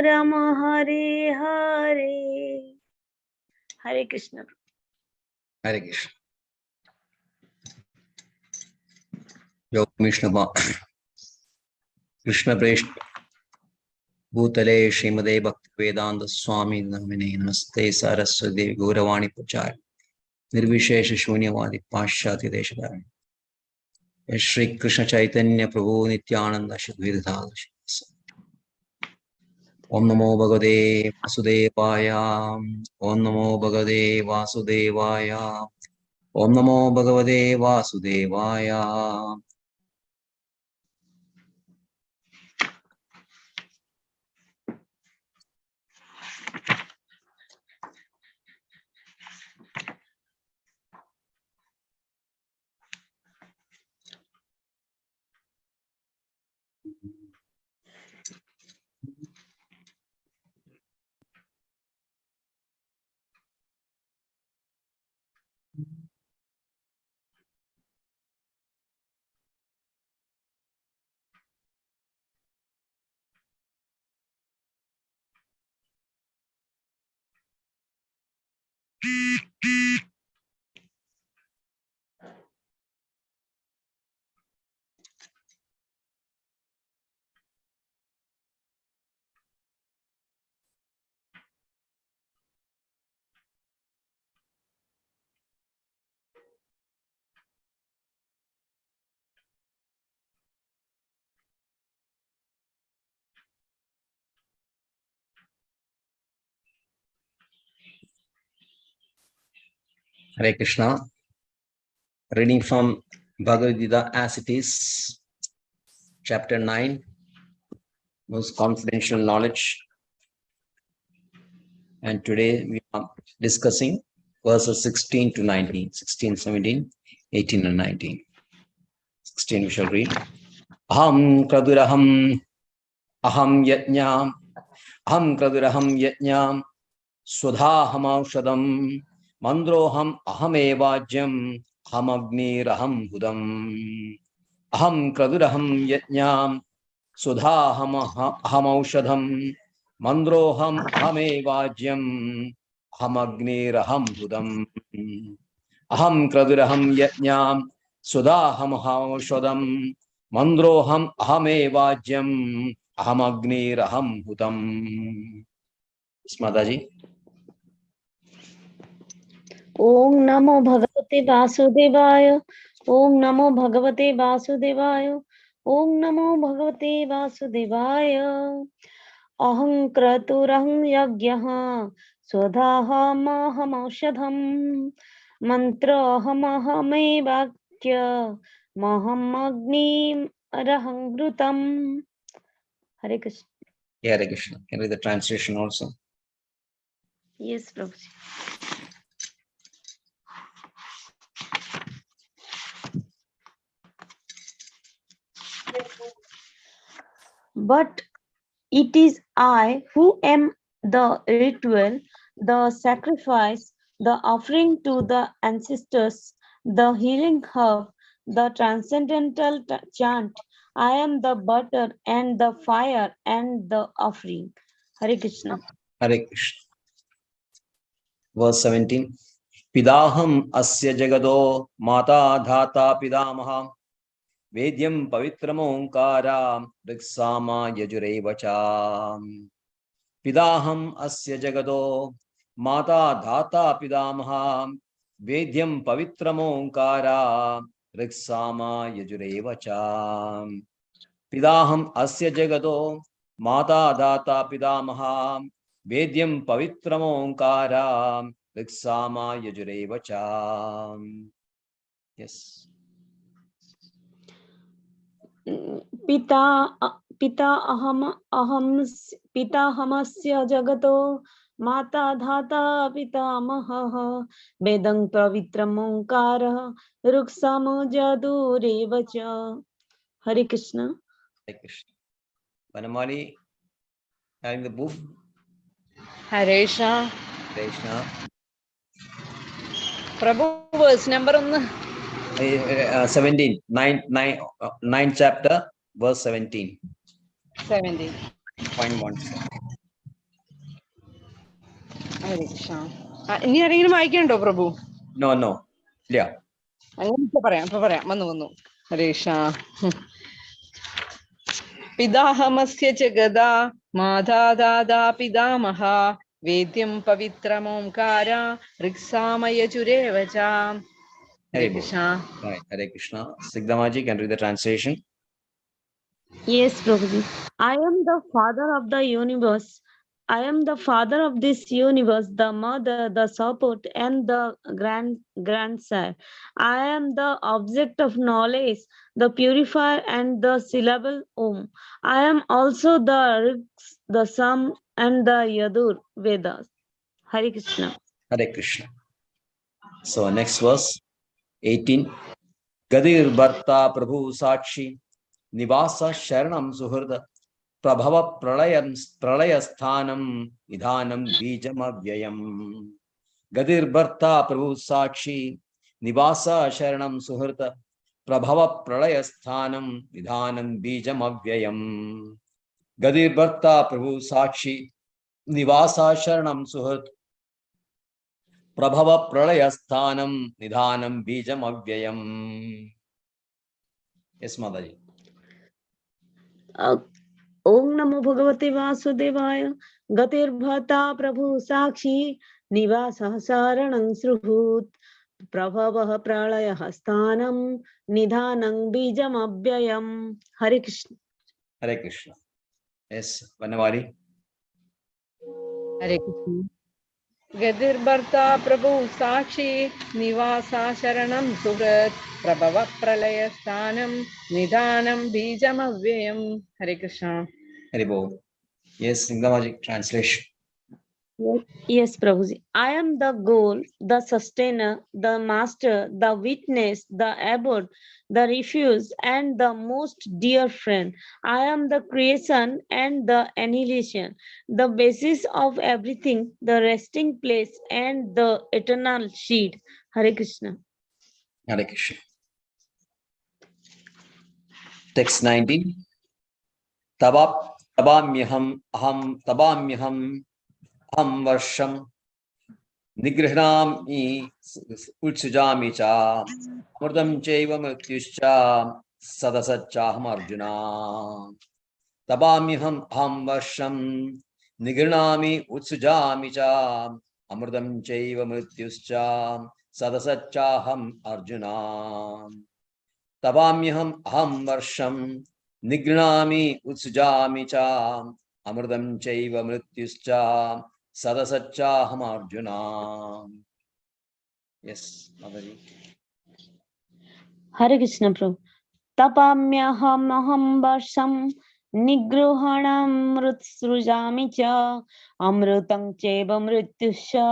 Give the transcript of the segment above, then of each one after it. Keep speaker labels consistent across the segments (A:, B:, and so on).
A: Rama Hare Hare. Hare Krishna.
B: Hare Krishna. Yo Mishnah Krishna Preshna Bhutale Srimade Bhakti Vedanta Swami Namine Namaste Saraswati Gauravani Pachari Nirvishesha Shunyavadi Pashyati Deshadari Shri Krishna Chaitanya Prabhu Nityananda Shadvidhada Om Namo Bhagavate Vasudevaya Om Namo Bhagavate Vasudevaya Om Namo Bhagavate Vasudevaya. Hare Krishna. Reading from Bhagavad Gita as it is, chapter 9, most confidential knowledge. And today we are discussing verses 16 to 19, 16, 17, 18 and 19. 16 we shall read. Aham kraduraham aham yajñam aham kraduraham yajñam swadhaham aushadam mandroham ahamevajyam aham agniraham hudam aham kraduraham yajñam swadhaham aushadam mandroham ahamevajyam aham agniraham hudam aham kraduraham yajñam swadhaham aushadam mandroham ahamevajyam aham agniraham hudam. Mataji.
A: Om Namo Bhagavate Vasudevaya. Om Namo Bhagavate Vasudevaya. Om Namo Bhagavate Vasudevaya. Aham kraturaham yagyaha swadhaham aushadham mantraham ahamevakya maham agnim arahangrutam. Hare Krishna.
B: Yeah, Hare Krishna. Can read the translation also?
A: Yes, Prabhuji. But it is I who am the ritual, the sacrifice, the offering to the ancestors, the healing herb, the transcendental chant. I am the butter and the fire and the offering. Hare Krishna.
B: Hare Krishna. Verse 17. Pidaham asya jagado mata dhata pidamaha Vedyam pavitram onkara riksama yajurevacha. Pidaham asya jagado mata dhata pidamaha Vedyam pavitram onkara riksama yajurevacha. Pidaham asya jagado mata dhata pidamaha Vedyam pavitram onkara riksama yajurevacha. Yes.
A: Pita hamasya jagato mata dhata pitamaha vedang pavitram onkara ruksamo jadurevacha. Hare Krishna.
B: Hare Krishna. Vanamali, having the book.
C: Hare Krishna.
B: Hare Krishna.
C: Prabhu, verse number
B: 17, 9 chapter, verse 17.
C: 17.
B: 0.17.
C: ഹരേ കൃഷ്ണ. ഇനി ആരെങ്കിലും വായിക്കണ്ടോ പ്രഭു?
B: No, no. Yeah.
C: അങ്ങനെ ഇപ്പൊ പറയാം വന്നു ഹരേ കൃഷ്ണ. പിതാഹമസ്യ ജഗദാ മാതാ ദാദാ പിതാമഹ വേദ്യം പവിത്രമോംകാര ഋക്സാമയജുരേവ ച. ഹരേ Krishna.
B: Right. Hare Krishna. Sigdamaji can read the translation.
A: Yes, Prabhuji. I am the father of the universe. I am the father of this universe, the mother, the support, and the grandsire. I am the object of knowledge, the purifier, and the syllable Om. I am also the Rigs, the Sam, and the Yadur Vedas. Hare Krishna.
B: Hare Krishna. So next verse 18. Gadir Bharta Prabhu Sakshi Nivasa Sharanam Suhrda Prabhava Pralayasthanam Idhanam Bijam Avyayam. Gadir Bharta Prabhu Sakshi Nivasa Sharanam Suhrda Prabhava Pralayasthanam Idhanam Bijam Avyayam. Gadir Bharta Prabhu Sakshi Nivasa Sharanam Suhrda Prabhava Pralayasthanam Nidhanam Bijam Avyayam. Yes, Mataji.
A: Om Namo Bhagavate Vasudevaya. Gatir-bhata Prabhu Sakshi Nivasa Saranam Sruhut Prabhavah Pralayah Sthanam Nidhanam Bijam Abhyayam. Hare Krishna.
B: Hare Krishna. Yes, Vanavari.
C: ഹരേ കൃഷ്ണ. ഗതിർഭർത്താ പ്രഭു സാക്ഷി നിവാസാ ശരണം സുഹൃത് പ്രഭവ പ്രളയ സ്ഥാനം നിദാനം ബീജമവ്യയം. ഹരേ Krishna.
B: Hare Bol. Yes, Singamaji translation.
A: Yes, Prabhuji. I am the goal, the sustainer, the master, the witness, the abode, the refuge, and the most dear friend. I am the creation and the annihilation, the basis of everything, the resting place, and the eternal seed. Hare Krishna.
B: Hare Krishna. Text 19. Tabamyaham varsham Nigrihnami Utsujami cha Murdam chaiva mrityuscha Sadasachaham Arjuna. Tabamyaham varsham Nigrihnami Utsujami cha Amurdam chaiva mrityuscha Sadasachaham Arjuna. Tabamyaham varsham Nigrihnami Utsujami cha Amurdam chaiva mrityuscha Sadasachaham Arjuna. Yes, Mataji.
A: Hare Krishna, Prabhu. Tapamyaham varsham Nigruhanam Mrutsrujami cha Amrutam cheva mrityusha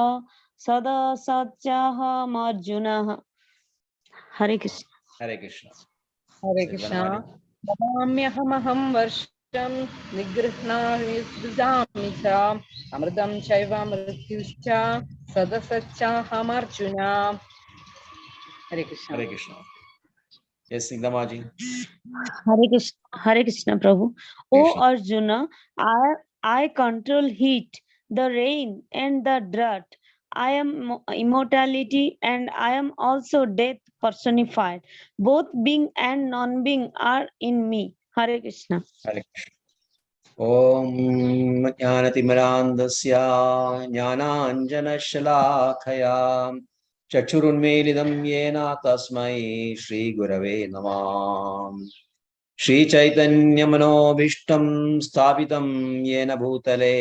A: Sada Satyaham Arjuna. Hare Krishna.
B: Hare Krishna.
C: ഹരേ കൃഷ്ണ. നമാമ്യഹമഹം വർഷം നിഗൃഹ്ണാമി സൃജാമി ച അമൃതം ചൈവ മൃത്യുശ്ച സദസച്ചാഹമർജുന. ഹരേ Krishna.
B: Hare Krishna. Yes, Singamaji.
A: Hare Krishna, Prabhu. O
B: Krishna.
A: Arjuna, I control heat, the rain, and the drought. I am immortality and I am also death personified. Both being and non-being are in me. Hare Krishna.
B: Hare Krishna. Om Jnanatimirandasya Jnananjanashalakaya Chachurunmelidam Yena Tasmai Shri Gurave Namah. Shri Chaitanya Manobhishtam Sthapitam Yena Bhutale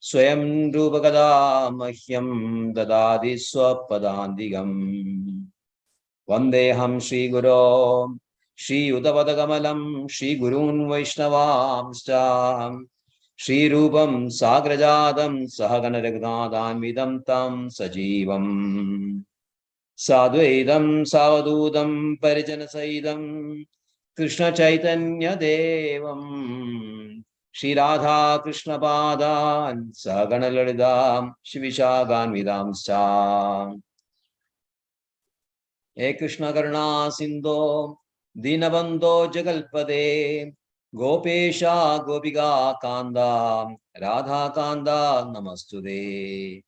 B: Swayam Rupakada Mahyam Dadadi Swapadandigam Vandeham Shri Guru Shri Uttavadagamalam Shri Gurun Vaishnavamscha Shri Rupam Sagrajadam Sahagana Raghunathanvidam Tam Sajivam Sadvaidam Savadudam Parijanasaidam Krishna Chaitanya Devam Shri Radha Krishna Padan Sahagana Lalidam Shivishaganvidamscha He Krishna Karuna Sindho Dinabandho Jagalpade Gopesha Gopika Kanda Radha Kanda Namastude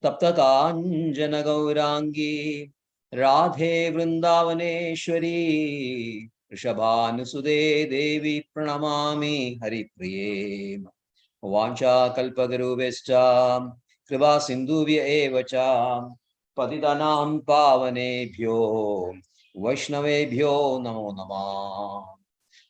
B: Tapta Kanjana Gaurangi Radhe Vrindavaneshwari Rishabhanusude Devi Pranamami Hari Priye Vancha Kalpatarubhescha Kripa Sindhuvya Evacha Patitanam Pavanebhyo Vaishnavebhyo Namo Namah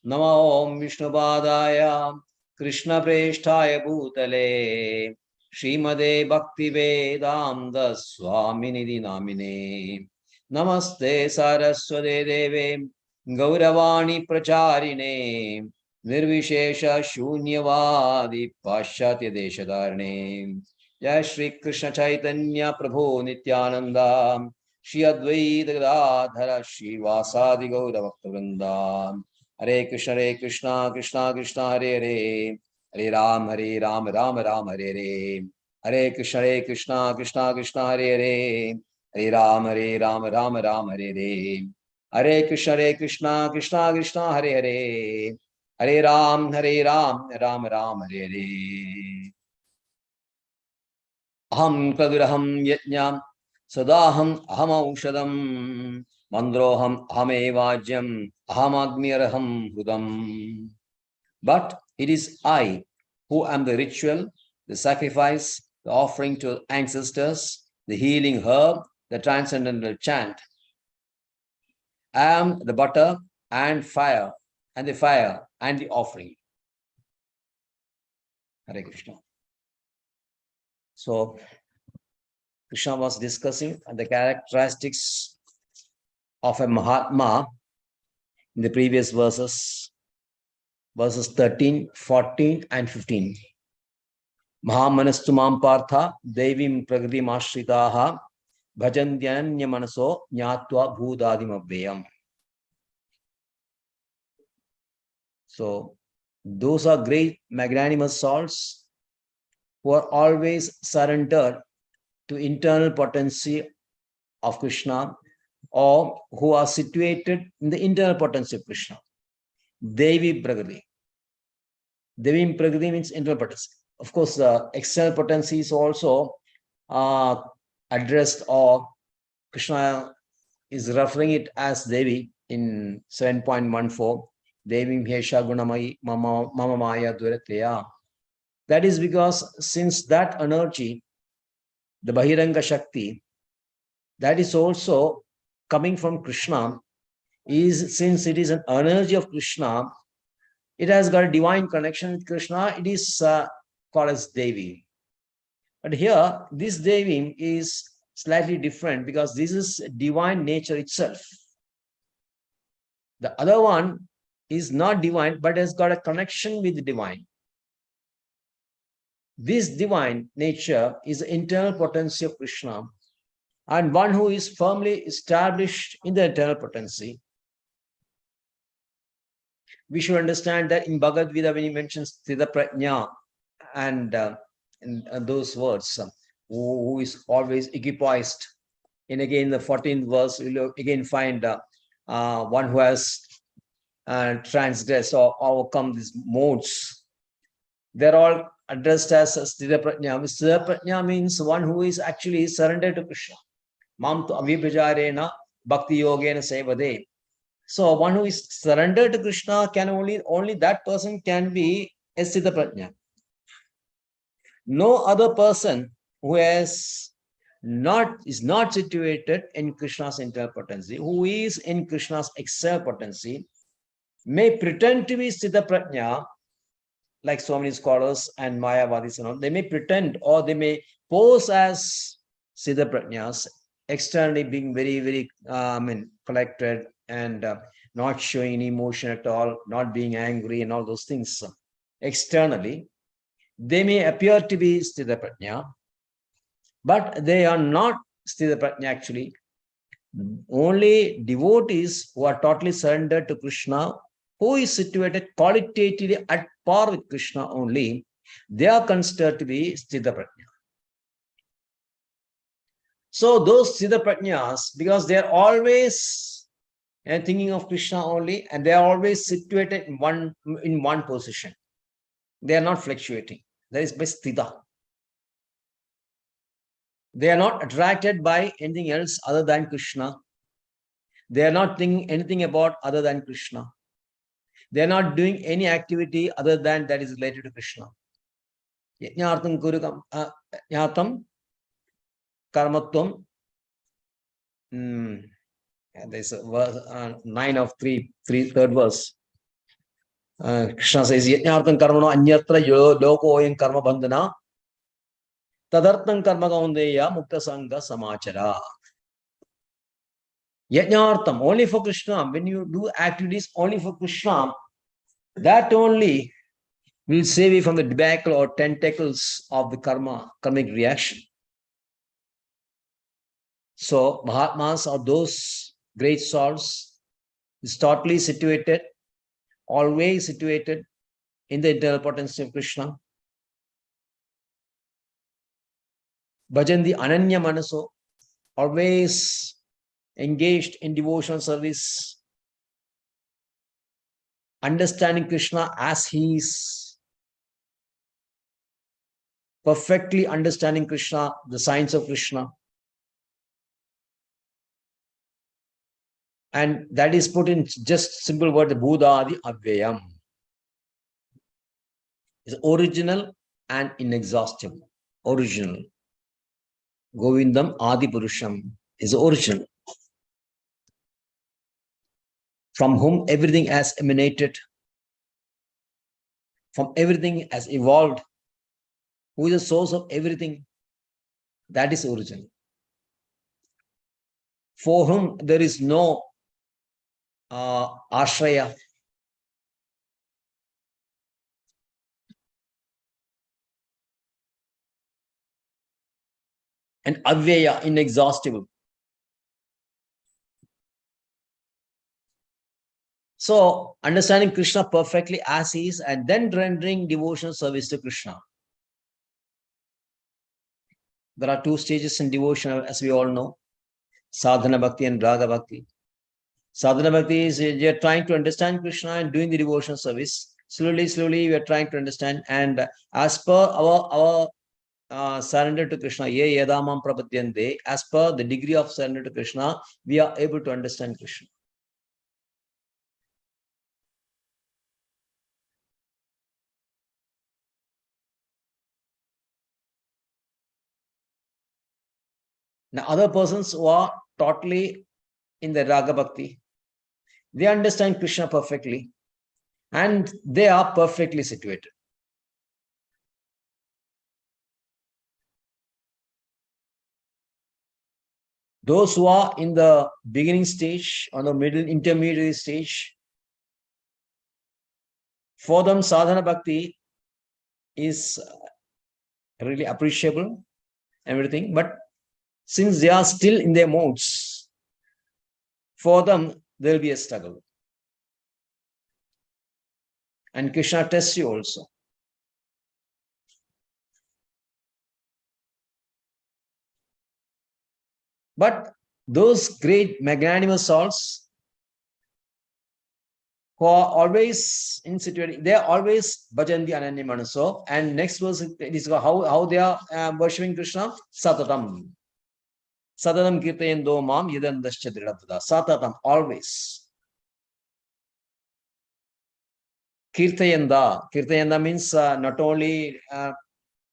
B: Namo Om Vishnupadaya Krishna Preshthaya Bhutale Srimade Bhakti Vedanta Swami Nidhi Namine Namaste Saraswate Deve Gauravani Pracharine Nirvishesha Shunyavadi Paschatya Deshadarne Jai Shri Krishna Chaitanya Prabhu Nityananda Shri Advaita Gadadhara Shri Vasadi Gaura Bhakta Hare Krishna, Krishna Krishna, Hare Hare, Hare Ram, Ram Ram, Hare Hare. Hare Krishna, Krishna Krishna, Hare Hare, Hare Ram, Ram Ram, Hare Hare. Hare Krishna, Krishna Krishna, Hare Hare, Hare Ram, Ram Ram, Hare Hare. Aham Kaviraham Yajnam Sadaham Aham Aushadam Mandroham Ahamevajyam Ahamagmiraham Hudam. But it is I who am the ritual, the sacrifice, the offering to ancestors, the healing herb, the transcendental chant. I am the butter and fire, and the fire and the offering. Hare Krishna. So, Krishna was discussing the characteristics of a Mahatma in the previous verses 13, 14, and 15. Mahamanastumam partha devim prakriti mashritaha bhajandyanya manaso nyatva bhudadim abhyam. So, those are great magnanimous souls who are always surrendered to internal potency of Krishna, or who are situated in the internal potency of Krishna. Devi Prakriti. Devi Prakriti means internal potency. Of course, the external potency is also addressed, or Krishna is referring it as Devi in 7.14. Devi Mhesha Gunamai Mama Maya Durateya. That is because since that energy, the Bahiranga Shakti, that is also coming from Krishna, since it is an energy of Krishna, it has got a divine connection with Krishna, it is called as Devi. But here, this Devi is slightly different because this is divine nature itself. The other one is not divine, but has got a connection with the divine. This divine nature is the internal potency of Krishna, and one who is firmly established in the internal potency. We should understand that in Bhagavad Gita, when he mentions Sthita Prajna and those words, who is always equipoised. And again, the 14th verse, we'll again find one who has transgressed or overcome these modes. They're all addressed as Sthita Prajna. Sthita Prajna means one who is actually surrendered to Krishna. Mam tu avibhajarena bhakti yogena sevade. So one who is surrendered to Krishna can only that person can be a Sthita Prajna. No other person who is not situated in Krishna's internal potency, who is in Krishna's external potency, may pretend to be Sthita Prajna, like so many scholars and Mayavadis and all. They may pretend, or they may pose as Sthita Prajnas, externally being very, very collected and not showing any emotion at all, not being angry and all those things. Externally, they may appear to be Sthita Prajna, but they are not Sthita Prajna actually. Only devotees who are totally surrendered to Krishna, who is situated qualitatively at par with Krishna only, they are considered to be Sthita Prajna. So those Sthita Prajnas, because they are always and thinking of Krishna only, and they are always situated in one position. They are not fluctuating. That is by sthita. They are not attracted by anything else other than Krishna. They are not thinking anything about other than Krishna. They are not doing any activity other than that is related to Krishna. Yajnatam karmatvam. There's a verse 9 of 3rd verse. Krishna says, Yajnartham karmano anyatra lokoyam karma bandhana tadartham karma gaundeya mukta sangha samachara. Yajnartham, only for Krishna. When you do activities only for Krishna, that only will save you from the debacle or tentacles of the karmic reaction. So Mahatmas or those great souls is totally situated, always situated in the internal potency of Krishna. Bhajandi Ananya Manaso, always engaged in devotional service, understanding Krishna as he is, perfectly understanding Krishna, the science of Krishna. And that is put in just simple word, the Bhudadi Avyayam. Is original and inexhaustible. Original. Govindam Adi Purusham is original, from whom everything has emanated, from everything has evolved, who is the source of everything. That is original. For whom there is no ashraya. And avyaya, inexhaustible. So, understanding Krishna perfectly as he is, and then rendering devotional service to Krishna. There are 2 stages in devotion, as we all know, sadhana bhakti and raga bhakti. Sadhana bhakti is you're trying to understand Krishna and doing the devotional service. Slowly, we are trying to understand, and as per our surrender to Krishna, ye yadamam prapadyante, as per the degree of surrender to Krishna, we are able to understand Krishna. Now, other persons who are totally in the raga bhakti, they understand Krishna perfectly, and they are perfectly situated. Those who are in the beginning stage or the middle intermediate stage, for them sadhana bhakti is really appreciable, everything. But since they are still in their modes, for them there will be a struggle. And Krishna tests you also. But those great magnanimous souls who are always in situation, they are always bhajandi ananya manaso. And next verse is how they are worshipping Krishna. Satatam. Satatam kirtayendo mam yadandascha dridabdada. Satatam, always. Kirtayanda. Kirtayanda means not only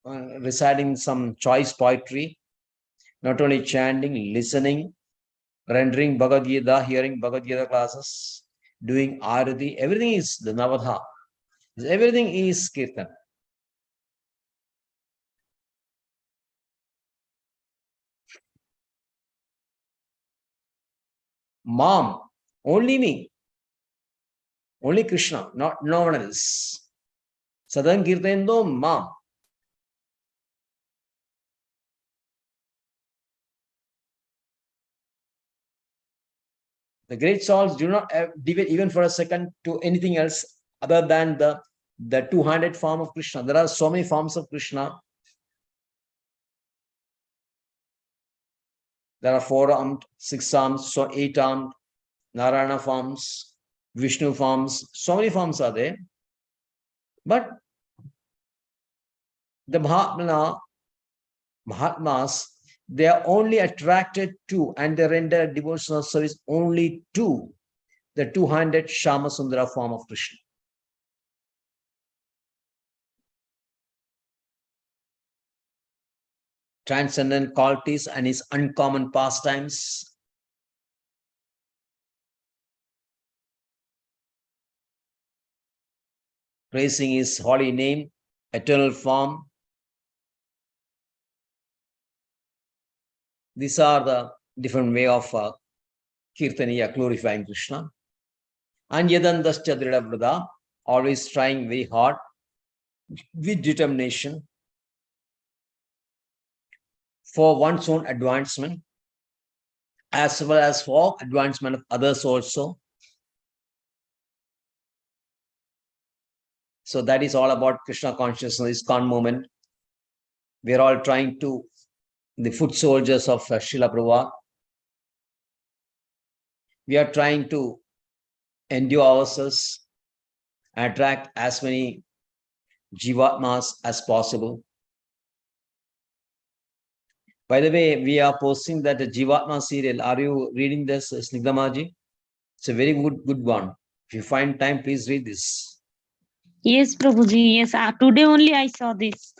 B: reciting some choice poetry, not only chanting, listening, rendering Bhagavad Gita, hearing Bhagavad Gita classes, doing Arati, everything is the Navadha. Everything is Kirtan. Mom, only me, only Krishna, not no one else. Sadam Kirtayendo Mam. The great souls do not deviate even for a second to anything else other than the two-handed form of Krishna. There are so many forms of Krishna. There are 4-armed, 6-armed, so 8-armed, Narayana forms, Vishnu forms, so many forms are there. But the Mahatmas, they are only attracted to and they render devotional service only to the two-handed Shama Sundara form of Krishna. Transcendent qualities and his uncommon pastimes. Praising his holy name, eternal form. These are the different way of Kirtaniya, glorifying Krishna. And Yadandascha, always trying very hard with determination for one's own advancement, as well as for advancement of others also. So that is all about Krishna consciousness, ISKCON movement. We are all trying to, the foot soldiers of Srila Prabhupada, we are trying to endure ourselves, attract as many Jivatmas as possible. By the way, we are posting that the Jivatma serial. Are you reading this, Snigdhamaji? It's a very good one. If you find time, please read this.
A: Yes, Prabhuji. Yes, today only I saw this.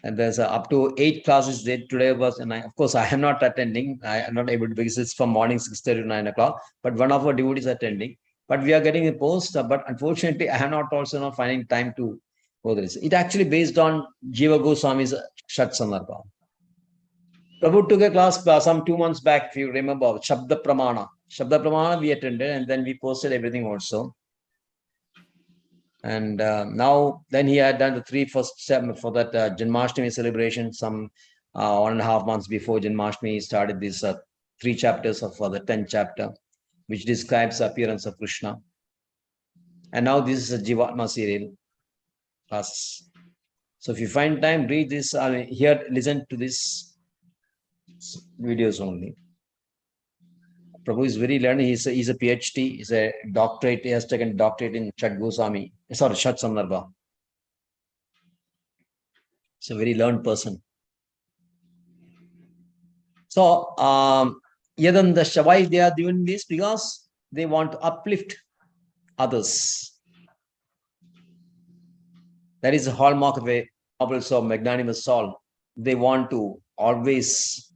B: And there's up to 8 classes there. Today was, and of course, I am not attending. I am not able to because it's from morning 6:30 to 9 o'clock. But one of our devotees attending. But we are getting a post. But unfortunately, I am not also not finding time to go this. It actually based on Jiva Goswami's Shat Sandarbha. Prabhu took a class some 2 months back, if you remember, Shabda Pramana. Shabda Pramana we attended and then we posted everything also. And now, then he had done the 3 first step for that Janmashtami celebration. Some 1.5 months before Janmashtami, he started these 3 chapters of the 10th chapter, which describes the appearance of Krishna. And now this is a Jivatma serial class. So if you find time, read this. Here, listen to this videos only. Prabhu is very learned. He's a PhD. He's a doctorate. He has taken doctorate in Shat Goswami. Sorry, Shat Sandarbha. He's a very learned person. So, Yadandasya, why they are doing this? Because they want to uplift others. That is the hallmark of a noble soul, magnanimous soul. They want to always,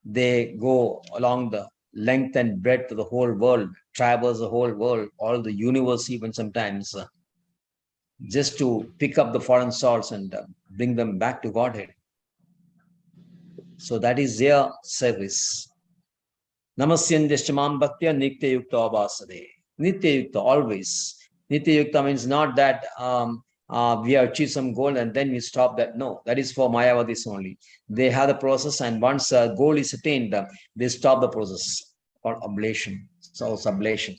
B: they go along the length and breadth of the whole world, traverse the whole world, all the universe, even sometimes, just to pick up the foreign souls and bring them back to Godhead. So that is their service. Namasyandhyashamam bhaktya nitya yukta abhasade. Nitya yukta, always. Nitya yukta means not that we have achieved some goal and then we stop that. No, that is for Mayavadis only. They have the process, and once a goal is attained, they stop the process called oblation. So sublation.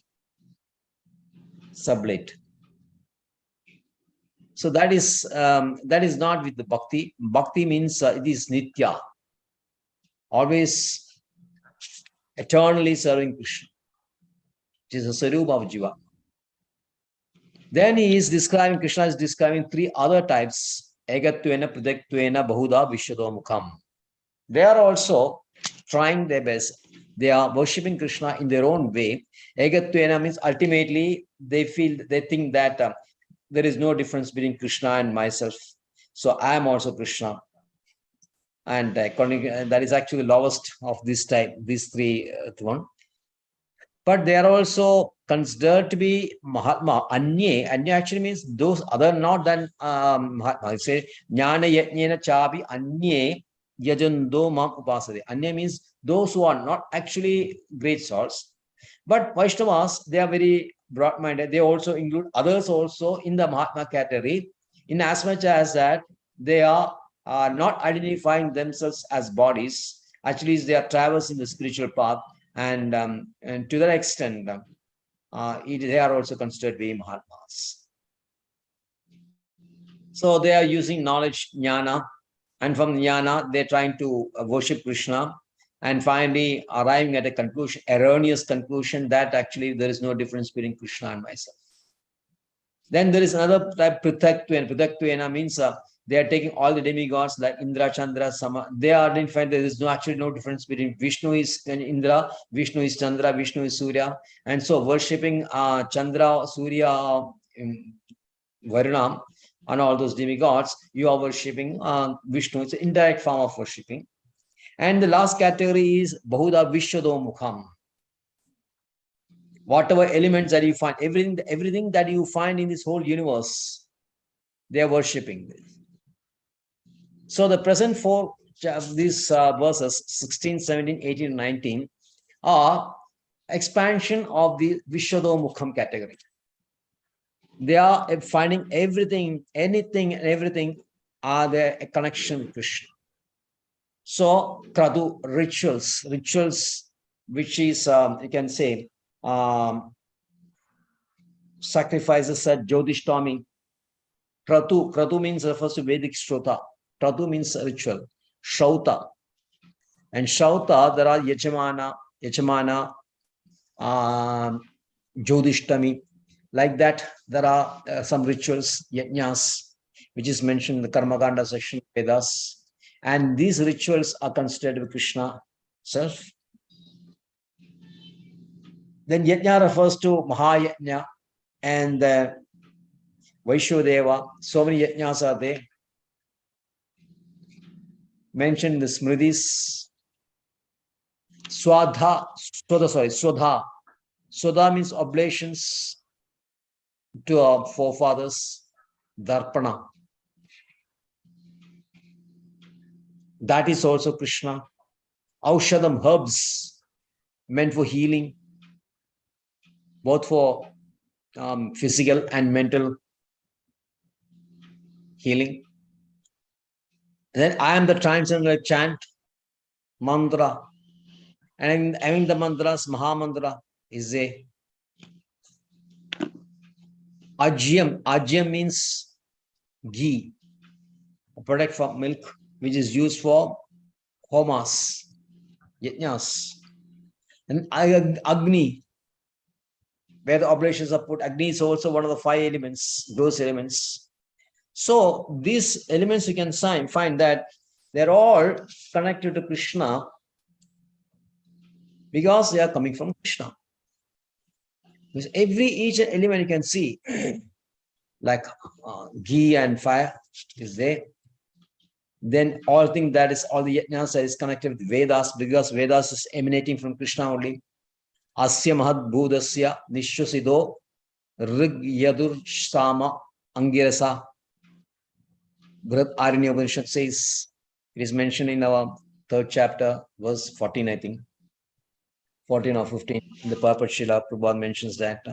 B: Sublate. So that is not with the bhakti. Bhakti means it is nitya. Always eternally serving Krishna. It is a sarupa of Jiva. Then he is describing, Krishna is describing 3 other types. Egatvena, Pradektvena, Bahuda, Vishwadomukham. They are also trying their best. They are worshipping Krishna in their own way. Egatvena means ultimately they think that there is no difference between Krishna and myself. So I am also Krishna. And that is actually the lowest of this type, these 3 one. But they are also considered to be Mahatma. Anye actually means those other not than Mahatma. I say Jnana Yajnana Chabi Anye Yajando Mam Upasade. Anye means those who are not actually great souls. But Vaishnavas, they are very broad-minded. They also include others also in the Mahatma category, in as much as that they are not identifying themselves as bodies. Actually, they are traversing the spiritual path. And to that extent, they are also considered to be Mahatmas. So they are using knowledge, jnana, and from jnana, they're trying to worship Krishna. and finally arriving at a conclusion, erroneous conclusion, that actually there is no difference between Krishna and myself. Then there is another type, Prithaktvena. Prithaktvena means they are taking all the demigods like Indra, Chandra, Sama. They are identified. There is actually no difference between Vishnu is Indra, Vishnu is Chandra, Vishnu is Surya. And so worshipping Chandra, Surya, Varuna, and all those demigods, you are worshipping Vishnu. It's an indirect form of worshipping. And the last category is Bahuda Vishwado Mukham. Whatever elements that you find, everything that you find in this whole universe, they are worshipping this. So the present four, these verses 16, 17, 18, 19 are expansion of the Vishwado Mukham category. They are finding everything, anything and everything are there a connection with Krishna. So Kratu, rituals, which is, you can say, sacrifices at Jyotishtami. Kratu means refers to Vedic Shrota. Kratu means ritual. Shauta. And Shauta, there are Yachamana, Jyotishtami. Like that, there are some rituals, yajnas, which is mentioned in the Karmakanda section of Vedas. And these rituals are considered with Krishna self. Then yajna refers to Mahayajna and Vaishudeva. So many yajnas are there. Mentioned in the Smridis. Swadha. Swadha means oblations to our forefathers. Darpana. That is also Krishna. Aushadam, herbs meant for healing, both for physical and mental healing. And then I am the transcendental chant, mantra. And having the mantras, Mahamantra is a Ajyam. Ajyam means ghee, a product from milk, which is used for homas, yajnas. And Agni, where the oblations are put. Agni is also one of the 5 elements, those elements. So these elements you can find that they're all connected to Krishna because they are coming from Krishna. Because each element you can see, like ghee and fire is there. Then all the yajnas that is connected with Vedas, because Vedas is emanating from Krishna only. Asya Mahad Bhudasya Nishwasido Rig Yadur Sama Angirasa. Bharat Aranya Upanishad says, it is mentioned in our 3rd chapter, verse 14, I think. 14 or 15. In the Purport Srila Prabhupada mentions that.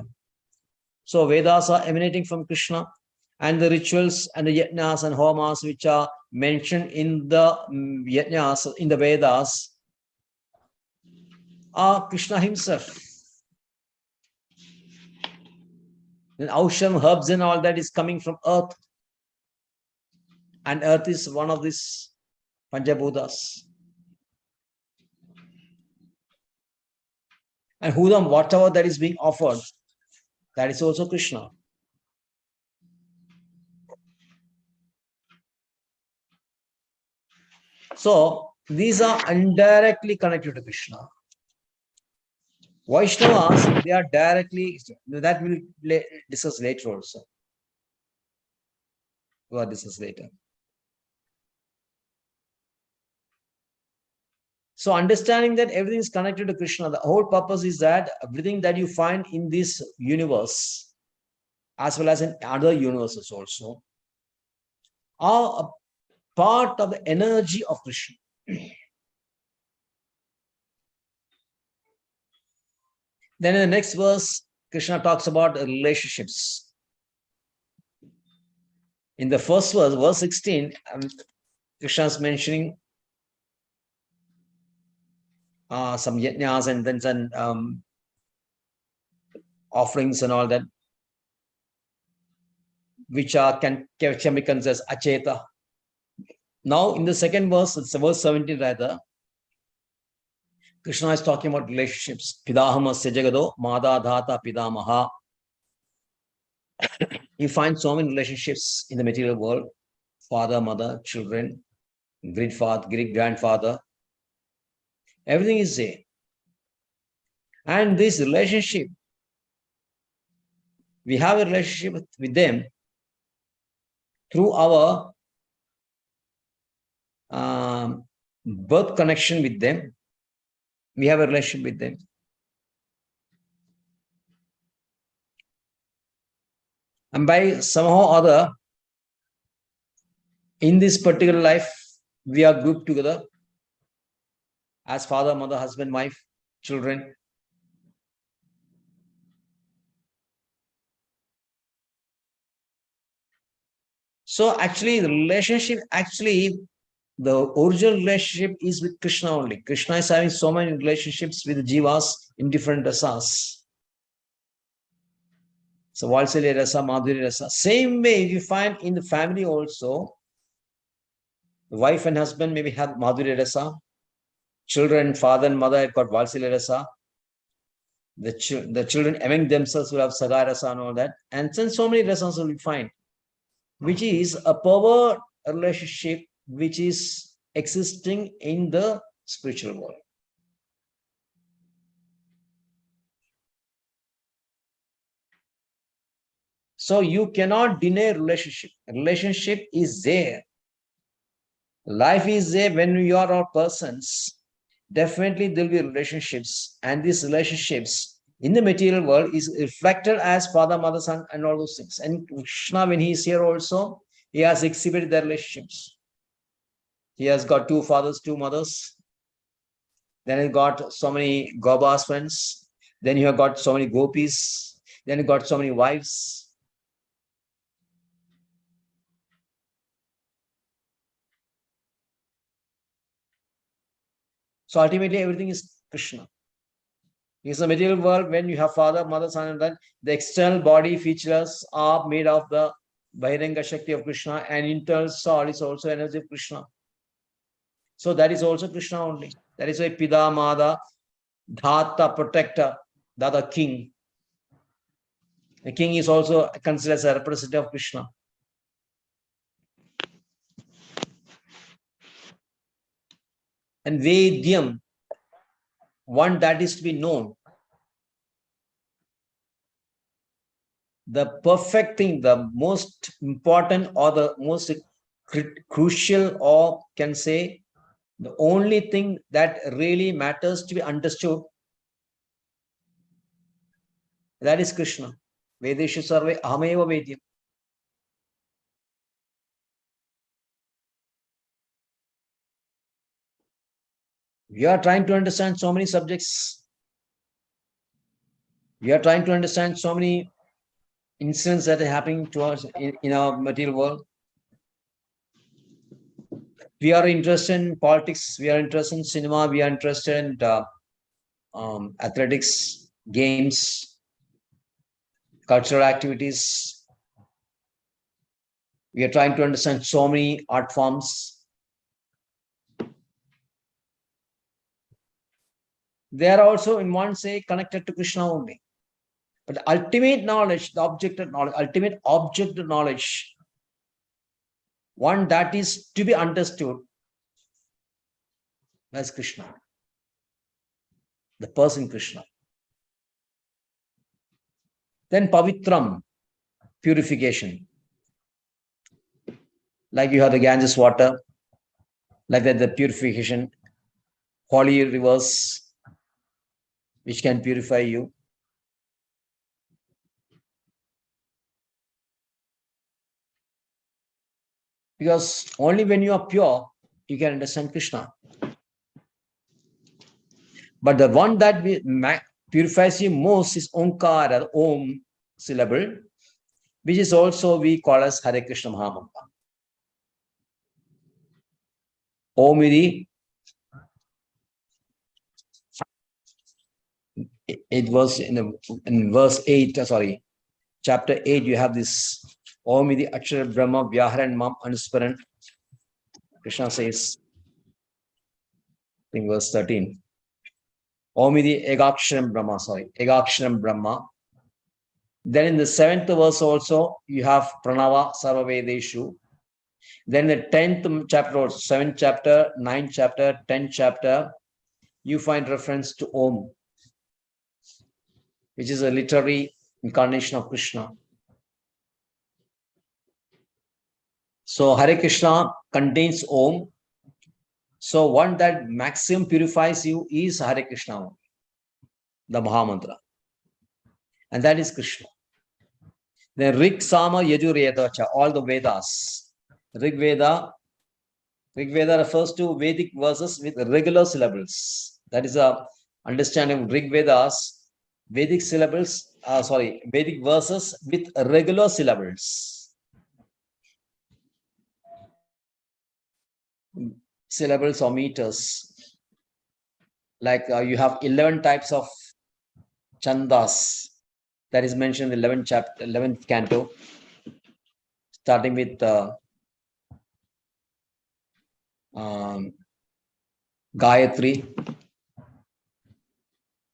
B: So Vedas are emanating from Krishna, and the rituals and the yajnas and homas which are mentioned in the yajnas, in the Vedas, are Krishna himself. Then Ausham, herbs and all that is coming from earth. And earth is one of these Panchabhutas. And Hudam, whatever that is being offered, that is also Krishna. So these are indirectly connected to Krishna. Vaishnavas, they are directly, that will discuss later also. We'll discuss later. So understanding that everything is connected to Krishna, the whole purpose is that everything that you find in this universe, as well as in other universes also, are a part of the energy of Krishna. Then in the next verse, Krishna talks about relationships. In the first verse, verse 16, Krishna is mentioning some yajnas and then some offerings and all that, which can be considered as acheta. Now in the second verse, it's verse 17 rather, Krishna is talking about relationships. Pidahamasya jagado mada dhata pidamaha. You find so many relationships in the material world. Father, mother, children, great father, great grandfather. Everything is there. And this relationship, we have a relationship with them through our birth connection with them. We have a relationship with them. And by somehow or other, in this particular life, we are grouped together as father, mother, husband, wife, children. So actually, the relationship, the original relationship is with Krishna only. Krishna is having so many relationships with jivas in different rasas. So Valsalya rasa, Madhurya rasa. Same way you find in the family also, the wife and husband maybe have Madhurya rasa. Children, father and mother have got Valsalya rasa. The children among themselves will have Saga rasa and all that. And then so many rasas will find, which is a power relationship which is existing in the spiritual world. So you cannot deny relationship. Relationship is there. Life is there when you are all persons. Definitely there will be relationships, and these relationships in the material world is reflected as father, mother, son, and all those things. And Krishna, when he is here also, he has exhibited the relationships. He has got two fathers, two mothers. Then he got so many Gobas friends. Then he have got so many gopis. Then he got so many wives. So ultimately, everything is Krishna. In the material world, when you have father, mother, son, and then the external body features are made of the Bahiranga Shakti of Krishna, and internal soul is also energy of Krishna. So that is also Krishna only. That is why Pida, Mada, Dhata, protector, Dada, king. The king is also considered as a representative of Krishna. And Vedyam, one that is to be known. The perfect thing, the most important or the most crucial, or can say the only thing that really matters to be understood, that is Krishna. Vedeshu sarve ahameva vedyam. We are trying to understand so many subjects. We are trying to understand so many incidents that are happening to us in our material world. We are interested in politics. We are interested in cinema. We are interested in athletics, games, cultural activities. We are trying to understand so many art forms. They are also, in one say, connected to Krishna only. But the ultimate knowledge, the objective knowledge, ultimate objective knowledge, one that is to be understood, as Krishna, the person Krishna. Then Pavitram, purification. Like you have the Ganges water, like that the purification, holy rivers, which can purify you. Because only when you are pure, you can understand Krishna. But the one that purifies you most is Omkara, Om syllable, which is also we call as Hare Krishna Mahamantra. Om iri, it was in verse 8, chapter 8, you have this Om iri Akshara Brahma Vyaharan Mam Anusparan. Krishna says in verse 13. Om iti Egaksharam Brahma, Egaksharam Brahma. Then in the 7th verse also, you have Pranava Sarva Vedeshu. Then the 10th chapter, 7th chapter, 9th chapter, 10th chapter, you find reference to Om, which is a literary incarnation of Krishna. So Hare Krishna contains Om. So one that maximum purifies you is Hare Krishna, the Mahamantra. And that is Krishna. Then Rig, Sama, Yajur, Yadacha, all the Vedas. Rig Veda refers to Vedic verses with regular syllables. That is a understanding of Rig Vedas. Vedic verses with regular syllables. Syllables or meters. Like you have 11 types of chandas that is mentioned in the 11th canto, starting with Gayatri.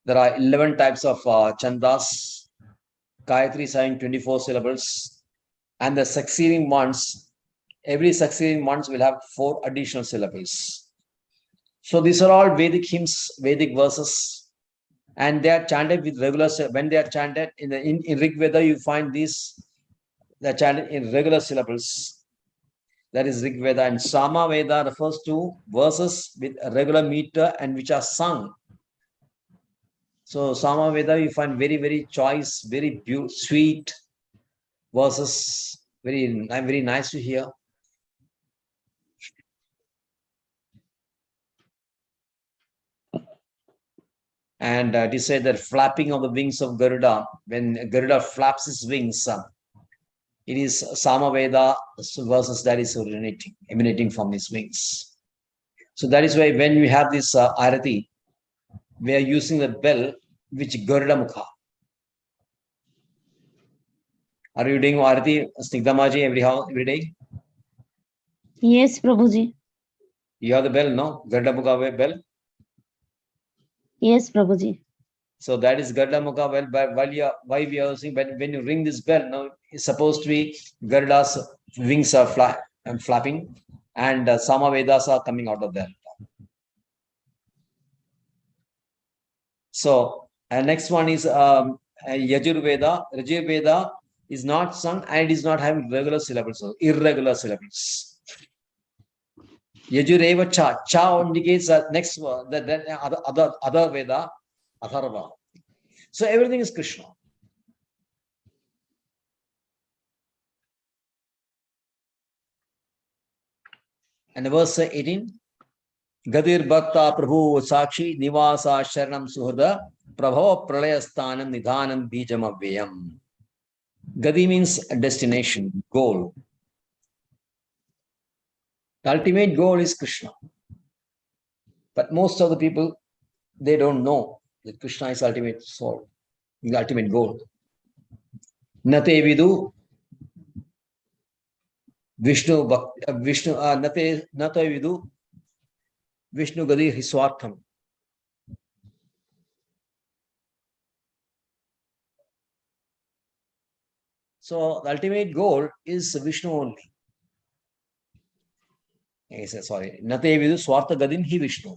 B: There are 11 types of chandas. Gayatri is having 24 syllables, and the succeeding ones, every succeeding ones will have 4 additional syllables. So these are all Vedic hymns, Vedic verses, and they are chanted with regular. When they are chanted in Rig Veda, you find these. They are chanted in regular syllables. That is Rig Veda. And Sama Veda refers to verses with a regular meter and which are sung. So Sama Veda, you find very, very choice, very sweet verses, very nice to hear. And it is said that flapping of the wings of Garuda, when Garuda flaps his wings, it is Samaveda verses that is emanating from his wings. So that is why when we have this arati, we are using the bell which Garuda Mukha. Are you doing arati, Snigdamaji, every day?
A: Yes, Prabhuji.
B: You have the bell, no? Garuda Mukha bell?
A: Yes, Prabhuji.
B: So that is Garuda Mukha bell. Why we are using, when you ring this bell, now it's supposed to be Garuda's wings are flapping, and Samavedas are coming out of there. So next one is Yajurveda. Yajurveda is not sung and is not having regular syllables, so irregular syllables. Yajureva cha. Cha indicates that next one, that other Veda, Atharva. So everything is Krishna. And the verse 18, Gadir Bhakta Prabhu Sakshi Nivasa Sharanam Suhada Prabhava Pralayasthanam Nidhanam Bijam Avyayam. Gadi means destination, goal. The ultimate goal is Krishna. But most of the people, they don't know that Krishna is ultimate soul, the ultimate goal. Nate vidu Vishnu Nate vidu Vishnu Gadi Hiswartham. So the ultimate goal is Vishnu only. He says, sorry, Nate vidu Swartha Gadin hi Vishnu.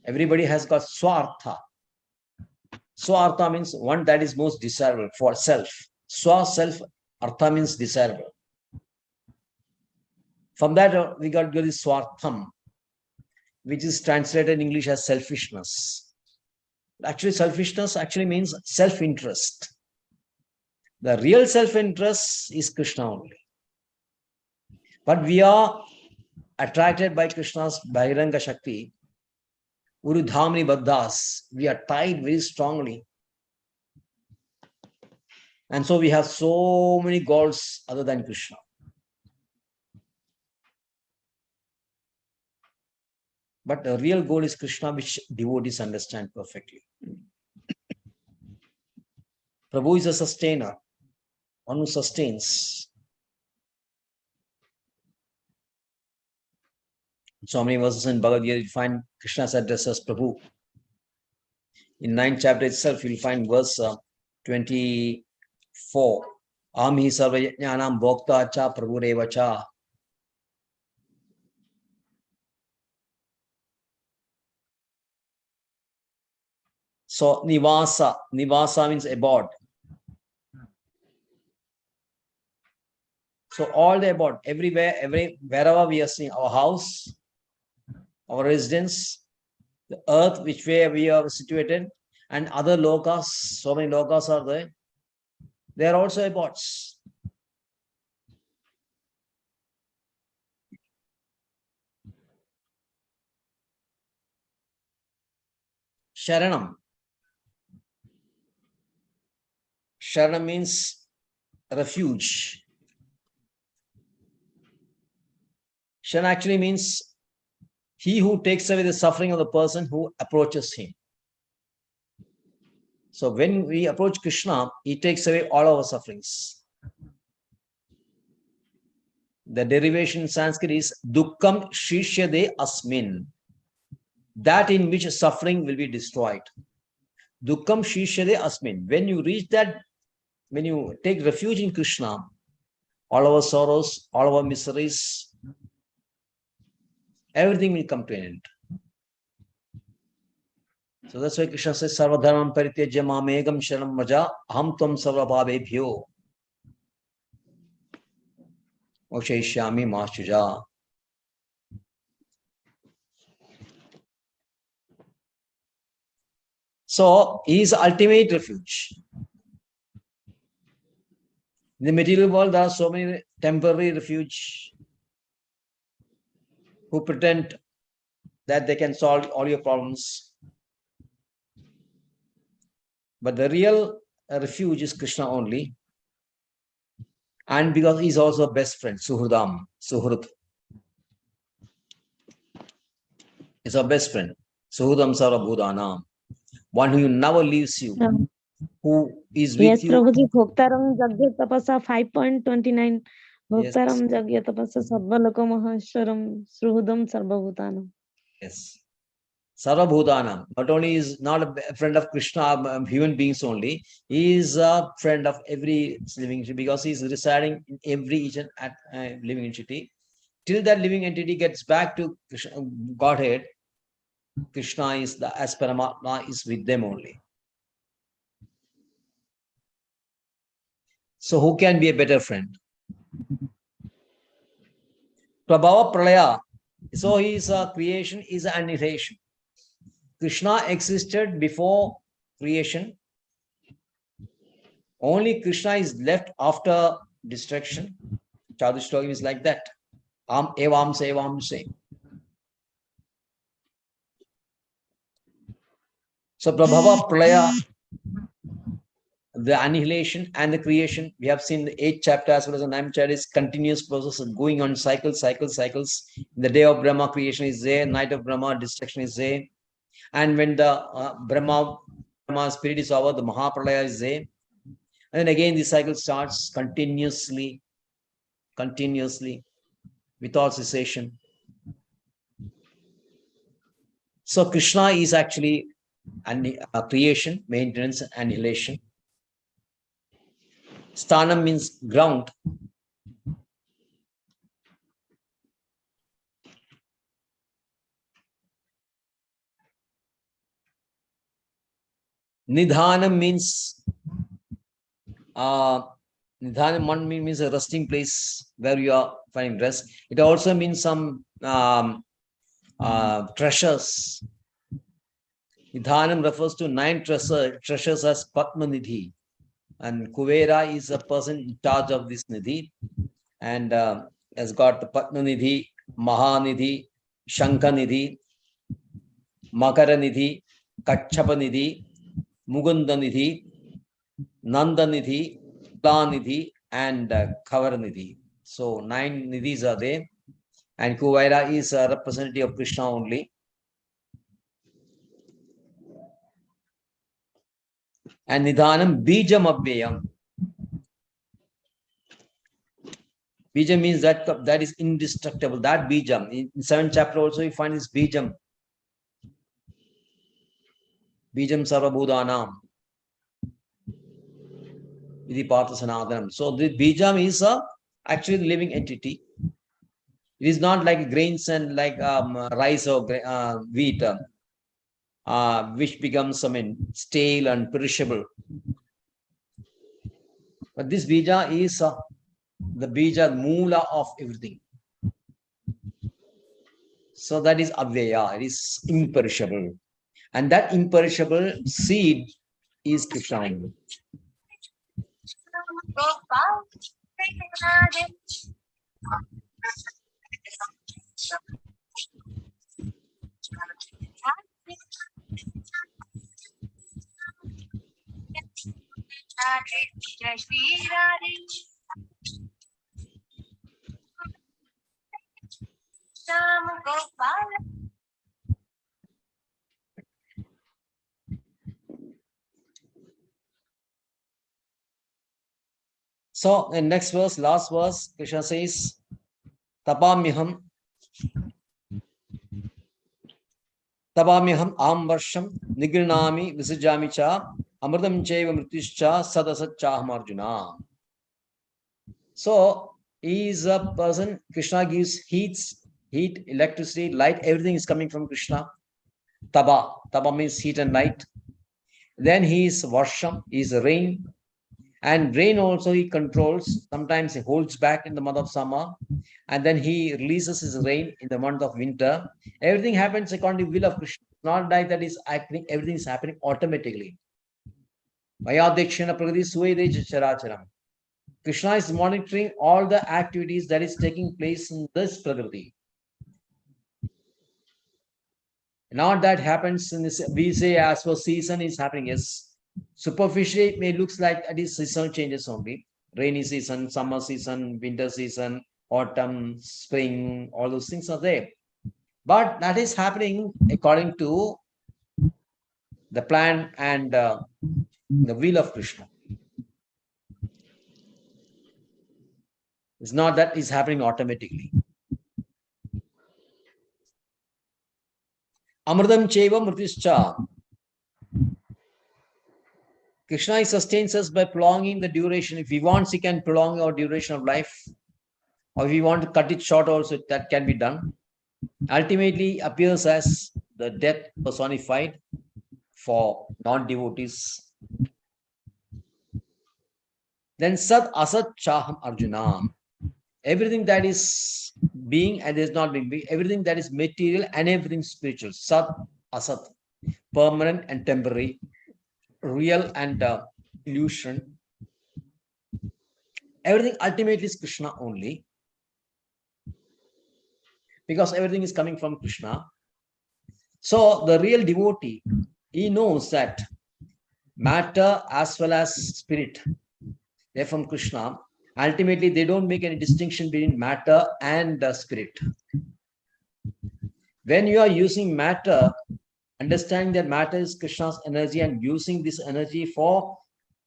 B: Everybody has got Swartha. Swartha means one that is most desirable for self. Self, Artha means desirable. From that, we got this Swartham, which is translated in English as selfishness. Actually, selfishness actually means self-interest. The real self-interest is Krishna only. But we are attracted by Krishna's Bahiranga Shakti, Urudhamni Baddhas. We are tied very strongly. And so we have so many gods other than Krishna. But the real goal is Krishna, which devotees understand perfectly. Prabhu is a sustainer, one who sustains. So many verses in Bhagavad Gita, you find Krishna's address as Prabhu. In 9th chapter itself, you'll find verse 24. Aham hi sarva yajnanam bhokta cha prabhureva cha. So nivasa means abode. So all the abode, everywhere, wherever we are seeing our house, our residence, the earth which way we are situated, and other lokas, so many lokas are there. They are also abodes. Sharanam. Sharanam means refuge. Sharan actually means he who takes away the suffering of the person who approaches him. So when we approach Krishna, he takes away all our sufferings. The derivation in Sanskrit is dukkam shishyade asmin. That in which suffering will be destroyed. Dukkam shishyade asmin. When you reach that, when you take refuge in Krishna, all our sorrows, all our miseries, everything will come to an end. So that's why Krishna says, Sarvadharmam parityajya mamegam sharanam vraja aham tvam sarvabhavebhyo mokshaishyami ma shuja. So he is ultimate refuge. In the material world, there are so many temporary refuge who pretend that they can solve all your problems. But the real refuge is Krishna only. And because he's also a best friend, Suhridam, Suhrut. He's our best friend. Suhridam Sarvabhudanam. One who never leaves you, who is with
A: Yes,
B: you.
A: Prabhuji, Bhoktaram Jagya Tapasa 5.29.
B: Yes.
A: Bhoktaram Jagya Tapasa Sarvaloko Maheshwaram Sruhudam Sarvabhutanam.
B: Yes. Sarvabhutanam. Not only is not a friend of Krishna, human beings only, he is a friend of every living entity because he is residing in every each and living entity. Till that living entity gets back to Krishna, Godhead, Krishna is the as Paramatma is with them only. So who can be a better friend? Prabhava Pralaya. So his creation is annihilation. Krishna existed before creation. Only Krishna is left after destruction. Chaturshloki is like that. Am evam sevam se. So Prabhava Pralaya, the annihilation and the creation, we have seen the 8th chapter as well as the 9th chapter is continuous process of going on cycles. In the day of Brahma, creation is there. Night of Brahma, destruction is there. And when the Brahma spirit is over, the Mahapralaya is there. And then again, the cycle starts continuously, without cessation. So Krishna is actually creation, maintenance, annihilation. Sthanam means ground. Nidhanam means Nidhanam one means a resting place where you are finding rest. It also means some treasures. Nidhanam refers to 9 treasures as Padmanidhi. And Kuvera is a person in charge of this Nidhi and has got Padmanidhi, Mahanidhi, Shankanidhi, Makaranidhi, Kachapanidhi, Mugundanidhi, Nandanidhi, Planidhi, and Kavaranidhi. So 9 nidhis are there. And Kuvaira is a representative of Krishna only. And Nidhanam Bijam Abhyayam. Bija means that is indestructible. That Bijam. In 7th chapter also you find this Bijam. Bijam Sarvabhudanam. Idi Partha Sanatanam. So the Bijam is actually the living entity. It is not like grains and like rice or wheat, which becomes, stale and perishable. But this Bija is the Bija Moola of everything. So that is Avyaya, it is imperishable. And that imperishable seed is Krishna. So in next verse, last verse, Krishna says, Tapamyaham am varsham nigrinami visajami cha amritam chaiva mrityuscha sadasachaham Arjuna. So he is a person, Krishna gives heat, electricity, light, everything is coming from Krishna. Taba means heat and light. Then he is varsham, he is rain. And rain also he controls. Sometimes he holds back in the month of summer, and then he releases his rain in the month of winter. Everything happens according to the will of Krishna. Not like that is happening, everything is happening automatically. Krishna is monitoring all the activities that is taking place in this Prakriti. Not that happens in this, we say as for season is happening, yes. Superficially, it may looks like it is seasonal changes only. Rainy season, summer season, winter season, autumn, spring, all those things are there. But that is happening according to the plan and the will of Krishna. It's not that it's happening automatically. Amridam cheva mrityuscha. Krishna sustains us by prolonging the duration. If he wants, he can prolong our duration of life. Or if we want to cut it short also, that can be done. Ultimately appears as the death personified for non-devotees. Then Sat Asat Chaham Arjuna. Everything that is being and is not being, everything that is material and everything spiritual. Sat Asat, permanent and temporary, real and illusion. Everything ultimately is Krishna only. Because everything is coming from Krishna. So the real devotee, he knows that matter as well as spirit, they're from Krishna. Ultimately, they don't make any distinction between matter and the spirit. When you are using matter, understanding that matter is Krishna's energy and using this energy for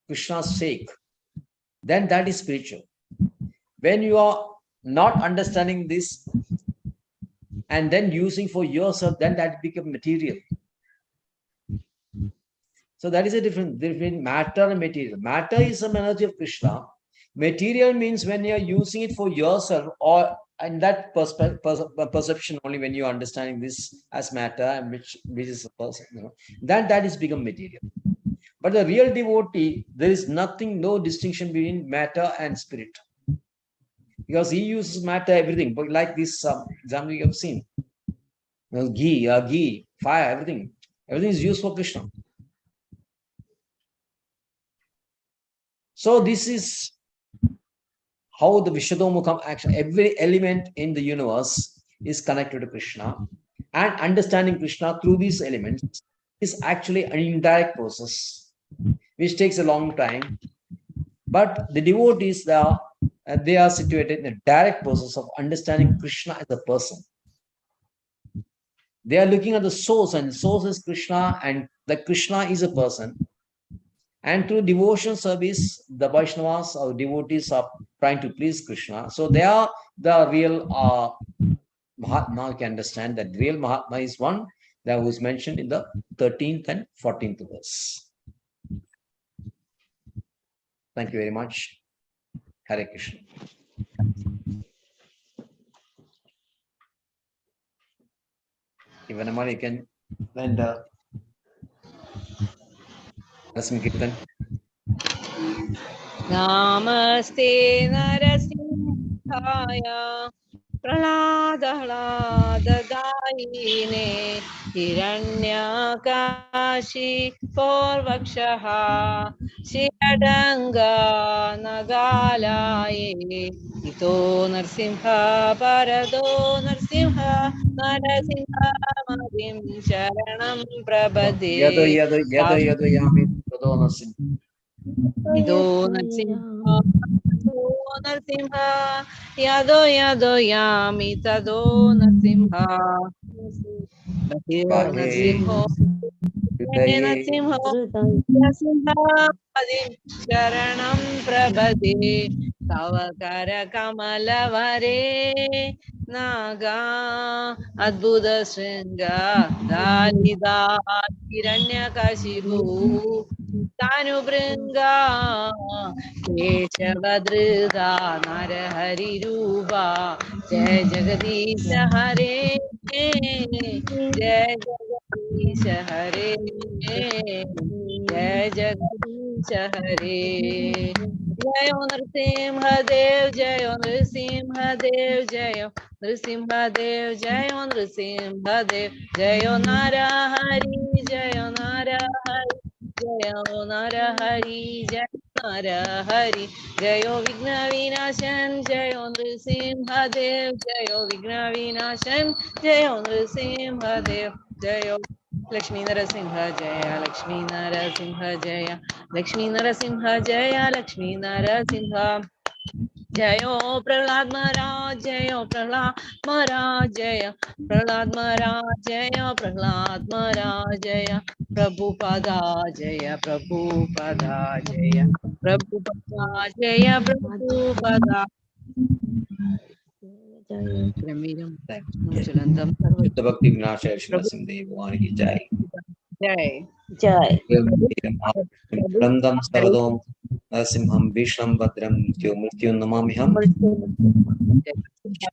B: Krishna's sake, then that is spiritual. When you are not understanding this and then using for yourself, then that becomes material. So that is a difference between matter and material. Matter is some energy of Krishna. Material means when you are using it for yourself, or in that perception only, when you are understanding this as matter and which is a person, then that is become material. But the real devotee, there is nothing, no distinction between matter and spirit, because he uses matter everything. But like this example you have seen, ghee, fire, everything is used for Krishna. So this is how the Vishadomukam action, every element in the universe is connected to Krishna, and understanding Krishna through these elements is actually an indirect process, which takes a long time. But the devotees, they are situated in a direct process of understanding Krishna as a person. They are looking at the source, and the source is Krishna, and the Krishna is a person. And through devotional service, the Vaishnavas or devotees are trying to please Krishna. So they are the real Mahatma. You can understand that real Mahatma is one that was mentioned in the 13th and 14th verse. Thank you very much. Hare Krishna. Even you can lend Kirtan.
C: Namaste Narasimhaya Praladahladadayine Hiranyakashi Porvakshaha Shiradanga Nagalaye Ito Narsimha Parado Narsimha Narasimha Madim Sharanam Prabhade
B: Yami Pradonasim.
C: Ido Narsimha Narsimha Yado Yami Tado Narsimha Narsimho Narsimho Narsimha Padim Sharanam Prabhade Tavakara Kamalavare Naga Adbhuda Sringa Dalida Hiranyakashipu Tanubringa Keshavadrida Narahari Rupa Jai Jagadisha Hare Jai Jagadisha Hare Jai Jagadisha Hare Jai Nrsimha Dev Jai Nrsimha Dev Jai Nrsimha Dev Jai Nrsimha Dev Jai Narahari Jai Narahari Jaya Narahari, Jaya Narahari, Jaya Vigna Vinashan, Jaya Nrsimha Dev, Jaya Vigna Vinashan, Jaya Nrsimha Dev, Jaya Lakshmi Narasimha Jaya, Lakshmi Narasimha Jaya, Lakshmi Narasimha Jaya, Lakshmi Narasimha. Jayo Prahlad Maharaj, Jayo Prahlad Maharaj, Jaya Prahlad Maharaj, Jaya Prahlad Maharaj, Jaya Prabhupada, Jaya Prabhupada, Jaya Prabhupada, Jaya Prabhupada. Kramiram Jalandam
B: Shuddha Bhakti Vinashaya Shri Narasimha Bhagwan ki Jai.
C: Jai.
A: Jai.
B: Prandam Saradom Narasimham Vishnam Bhadram Mrityu Namamiham.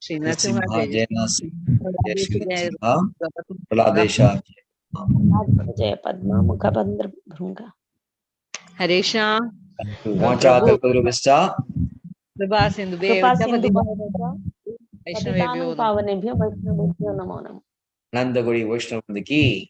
C: Shri
B: Narasimha Jai Narasimha Jai Shri Narasimha
C: Narasimha.
B: Praladesha
A: Jai Padma Mukha Bandra Bhrunga.
C: Haresha
B: Vacha Kalpaduruvista
C: Kripa Sindhu
A: Kripa
C: Bhyo
A: Sindhu
C: Vaishnavebhyo
A: Patitanam Pavanebhyo Vaishnavebhyo Namo Namo.
B: Nanda Gauri Vaishnava ki